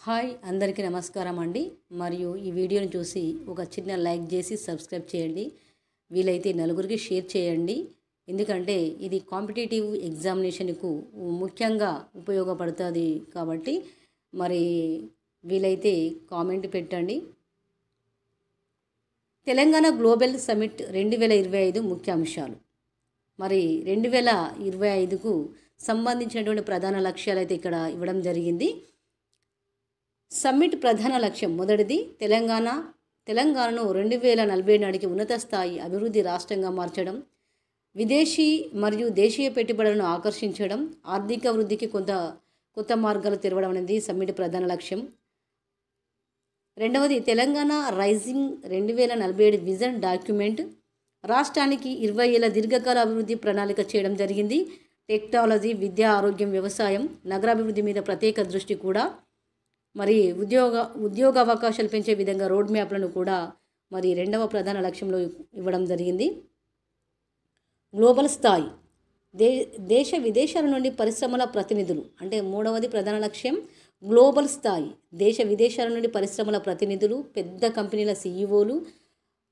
Hi అందరికీ నమస్కారం అండి. మరియు ఈ వీడియోని చూసి ఒక చిన్న లైక్ చేసి సబ్స్క్రైబ్ చేయండి. వీలైతే నలుగురికి షేర్ చేయండి. ఎందుకంటే ఇది కాంపిటేటివ్ ఎగ్జామినేషన్కు ముఖ్యంగా ఉపయోగపడుతుంది కాబట్టి మరి వీలైతే కామెంట్ పెట్టండి. తెలంగాణ గ్లోబల్ సమిట్ 2025 ముఖ్యాంశాలు. మరి 2025కు సంబంధించినటువంటి ప్రధాన లక్ష్యాలు అయితే ఇక్కడ ఇవ్వడం జరిగింది. సమ్మిట్ ప్రధాన లక్ష్యం మొదటిది తెలంగాణను 2040 నాటికి ఉన్నత స్థాయి అభివృద్ధి రాష్ట్రంగా మార్చడం, విదేశీ మరియు దేశీయ పెట్టుబడులను ఆకర్షించడం, ఆర్థిక వృద్ధికి కొత్త మార్గాలు తెరవడం అనేది సమ్మిట్ ప్రధాన లక్ష్యం. రెండవది తెలంగాణ రైజింగ్ 2047 విజన్ డాక్యుమెంట్, రాష్ట్రానికి 20 ఏళ్ల దీర్ఘకాల అభివృద్ధి ప్రణాళిక చేయడం జరిగింది. టెక్నాలజీ, విద్య, ఆరోగ్యం, వ్యవసాయం, నగరాభివృద్ధి మీద ప్రత్యేక దృష్టి కూడా, మరి ఉద్యోగ అవకాశాలు పెంచే విధంగా రోడ్ మ్యాప్లను కూడా మరి రెండవ ప్రధాన లక్ష్యంలో ఇవ్వడం జరిగింది. గ్లోబల్ స్థాయి దేశ విదేశాల నుండి పరిశ్రమల ప్రతినిధులు అంటే మూడవది ప్రధాన లక్ష్యం. గ్లోబల్ స్థాయి దేశ విదేశాల నుండి పరిశ్రమల ప్రతినిధులు, పెద్ద కంపెనీల సీఈఓలు,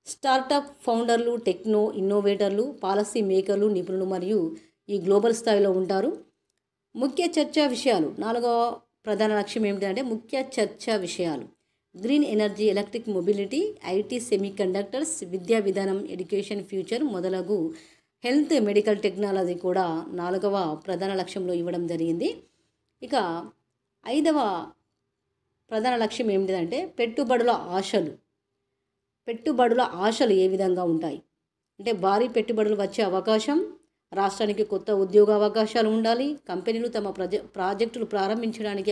స్టార్టప్ ఫౌండర్లు, టెక్నో ఇన్నోవేటర్లు, పాలసీ మేకర్లు, నిపుణులు మరియు ఈ గ్లోబల్ స్థాయిలో ఉంటారు. ముఖ్య చర్చా విషయాలు నాలుగవ ప్రధాన లక్ష్యం ఏమిటంటే ముఖ్య చర్చా విషయాలు green energy, electric mobility, IT, semiconductors, విద్యా విధానం, ఎడ్యుకేషన్ ఫ్యూచర్ మొదలగు హెల్త్, మెడికల్ టెక్నాలజీ కూడా నాలుగవ ప్రధాన లక్ష్యంలో ఇవ్వడం జరిగింది. ఇక ఐదవ ప్రధాన లక్ష్యం ఏమిటంటే పెట్టుబడుల ఆశలు ఏ విధంగా ఉంటాయి అంటే భారీ పెట్టుబడులు వచ్చే అవకాశం, రాష్ట్రానికి కొత్త ఉద్యోగ అవకాశాలు ఉండాలి, కంపెనీలు తమ ప్రాజెక్టులు ప్రారంభించడానికి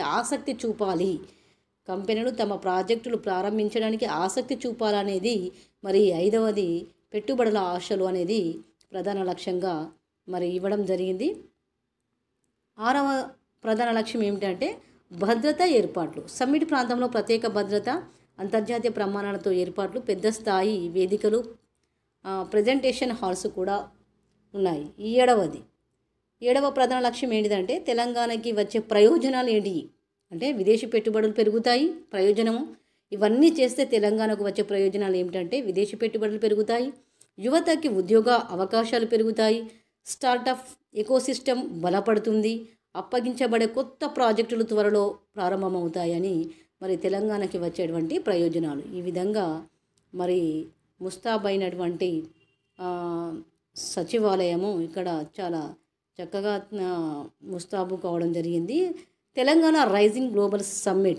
ఆసక్తి చూపాలనేది మరి ఐదవది పెట్టుబడుల ఆశలు అనేది ప్రధాన లక్ష్యంగా మరి ఇవ్వడం జరిగింది. ఆరవ ప్రధాన లక్ష్యం ఏమిటంటే భద్రతా ఏర్పాట్లు, సమ్మిట్ ప్రాంతంలో ప్రత్యేక భద్రత, అంతర్జాతీయ ప్రమాణాలతో ఏర్పాట్లు, పెద్ద స్థాయి వేదికలు, ప్రజెంటేషన్ హాల్స్ కూడా ఉన్నాయి. ఏడవ ప్రధాన లక్ష్యం ఏంటిదంటే తెలంగాణకి వచ్చే ప్రయోజనాలు ఏంటి అంటే విదేశీ పెట్టుబడులు పెరుగుతాయి, ప్రయోజనము ఇవన్నీ చేస్తే తెలంగాణకు వచ్చే ప్రయోజనాలు ఏమిటంటే విదేశీ పెట్టుబడులు పెరుగుతాయి, యువతకి ఉద్యోగ అవకాశాలు పెరుగుతాయి, స్టార్టప్ ఎకోసిస్టమ్ బలపడుతుంది, అప్పగించబడే కొత్త ప్రాజెక్టులు త్వరలో ప్రారంభమవుతాయని మరి తెలంగాణకి వచ్చేటువంటి ప్రయోజనాలు. ఈ విధంగా మరి ముస్తాబైనటువంటి సచివాలయము ఇక్కడ చాలా చక్కగా ముస్తాబు కావడం జరిగింది. Telangana rising global summit